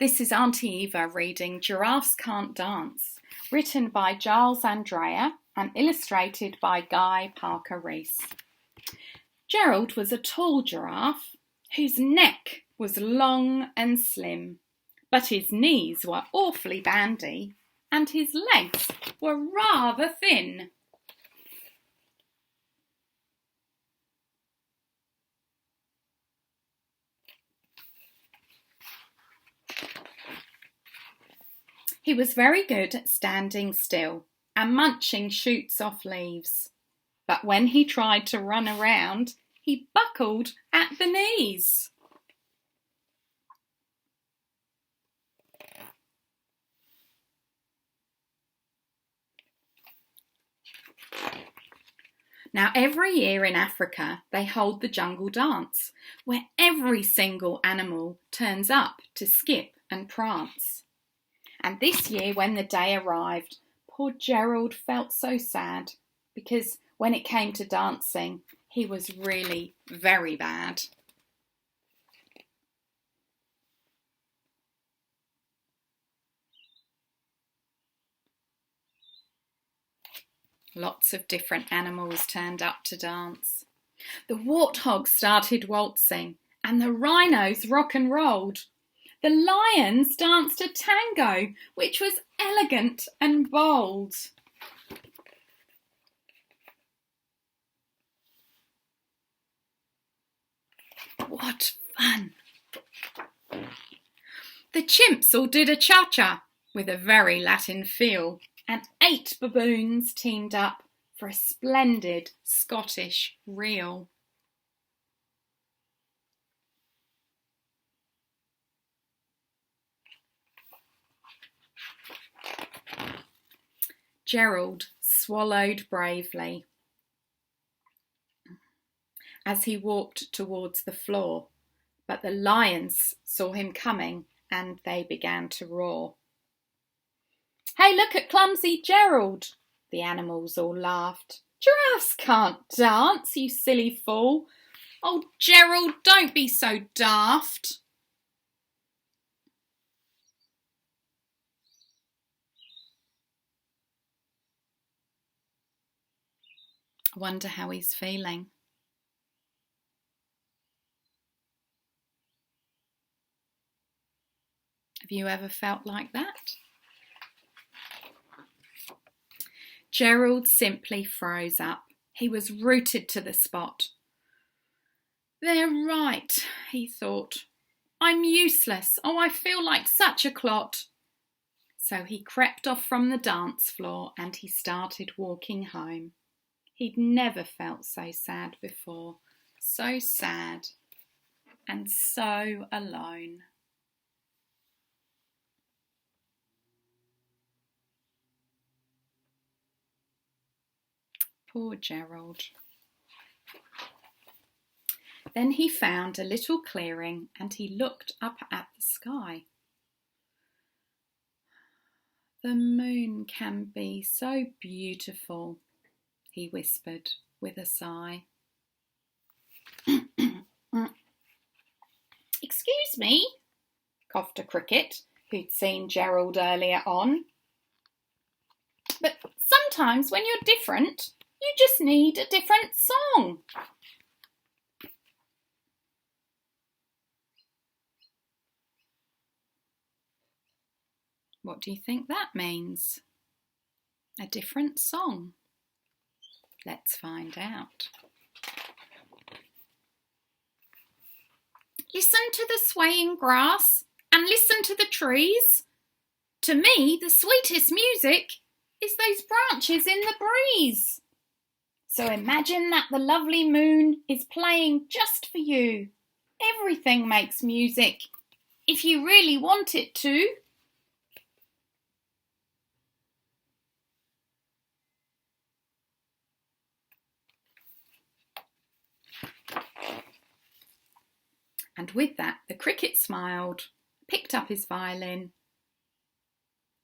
This is Auntie Eva reading Giraffes Can't Dance, written by Giles Andrea and illustrated by Guy Parker Rees. Gerald was a tall giraffe whose neck was long and slim, but his knees were awfully bandy and his legs were rather thin. He was very good at standing still and munching shoots off leaves. But when he tried to run around, he buckled at the knees. Now, every year in Africa, they hold the jungle dance, where every single animal turns up to skip and prance. And this year, when the day arrived, poor Gerald felt so sad because when it came to dancing, he was really very bad. Lots of different animals turned up to dance. The warthogs started waltzing and the rhinos rock and rolled. The lions danced a tango, which was elegant and bold. What fun! The chimps all did a cha-cha with a very Latin feel, and 8 baboons teamed up for a splendid Scottish reel. Gerald swallowed bravely as he walked towards the floor, but the lions saw him coming and they began to roar. "Hey, look at clumsy Gerald!" The animals all laughed. "Giraffes can't dance, you silly fool! Oh, Gerald, don't be so daft!" I wonder how he's feeling. Have you ever felt like that? Gerald simply froze up. He was rooted to the spot. "They're right," he thought. "I'm useless. Oh, I feel like such a clot." So he crept off from the dance floor and he started walking home. He'd never felt so sad before, so sad and so alone. Poor Gerald. Then he found a little clearing and he looked up at the sky. "The moon can be so beautiful," he whispered with a sigh. "Excuse me," coughed a cricket who'd seen Gerald earlier on. "But sometimes when you're different, you just need a different song." What do you think that means? A different song? Let's find out. "Listen to the swaying grass and listen to the trees. To me, the sweetest music is those branches in the breeze. So imagine that the lovely moon is playing just for you. Everything makes music if you really want it to." And with that, the cricket smiled, picked up his violin.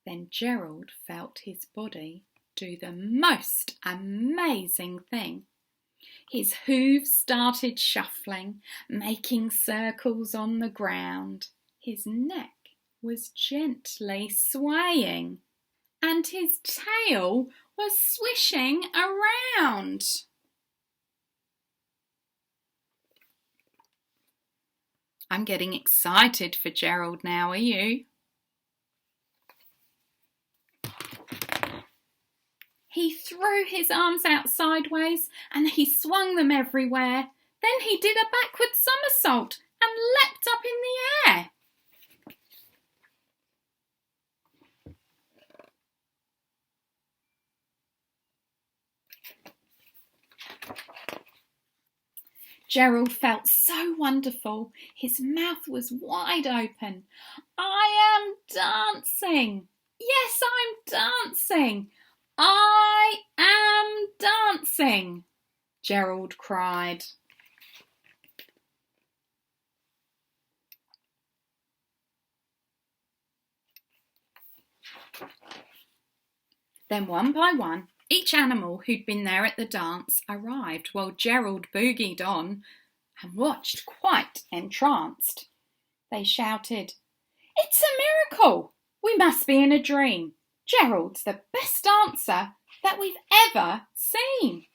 Then Gerald felt his body do the most amazing thing. His hooves started shuffling, making circles on the ground. His neck was gently swaying, and his tail was swishing around. I'm getting excited for Gerald now, are you? He threw his arms out sideways and he swung them everywhere. Then he did a backward somersault and leapt up in the air. Gerald felt so wonderful. His mouth was wide open. I am dancing. Yes, I'm dancing. I am dancing, Gerald cried. Then one by one, each animal who'd been there at the dance arrived while Gerald boogied on and watched quite entranced. They shouted, "It's a miracle! We must be in a dream. Gerald's the best dancer that we've ever seen."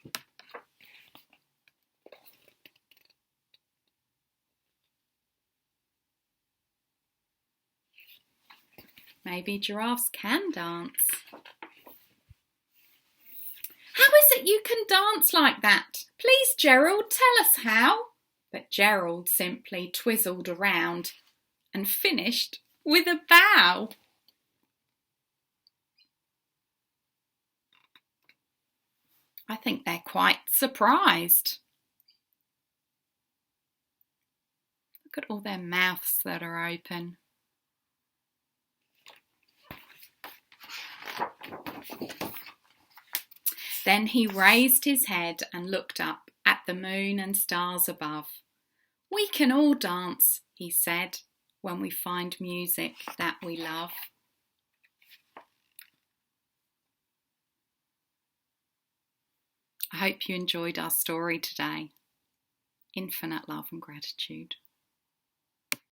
Maybe giraffes can dance. How is it you can dance like that? Please, Gerald, tell us how. But Gerald simply twizzled around and finished with a bow. I think they're quite surprised. Look at all their mouths that are open. Then he raised his head and looked up at the moon and stars above. "We can all dance," he said, "when we find music that we love." I hope you enjoyed our story today. Infinite love and gratitude.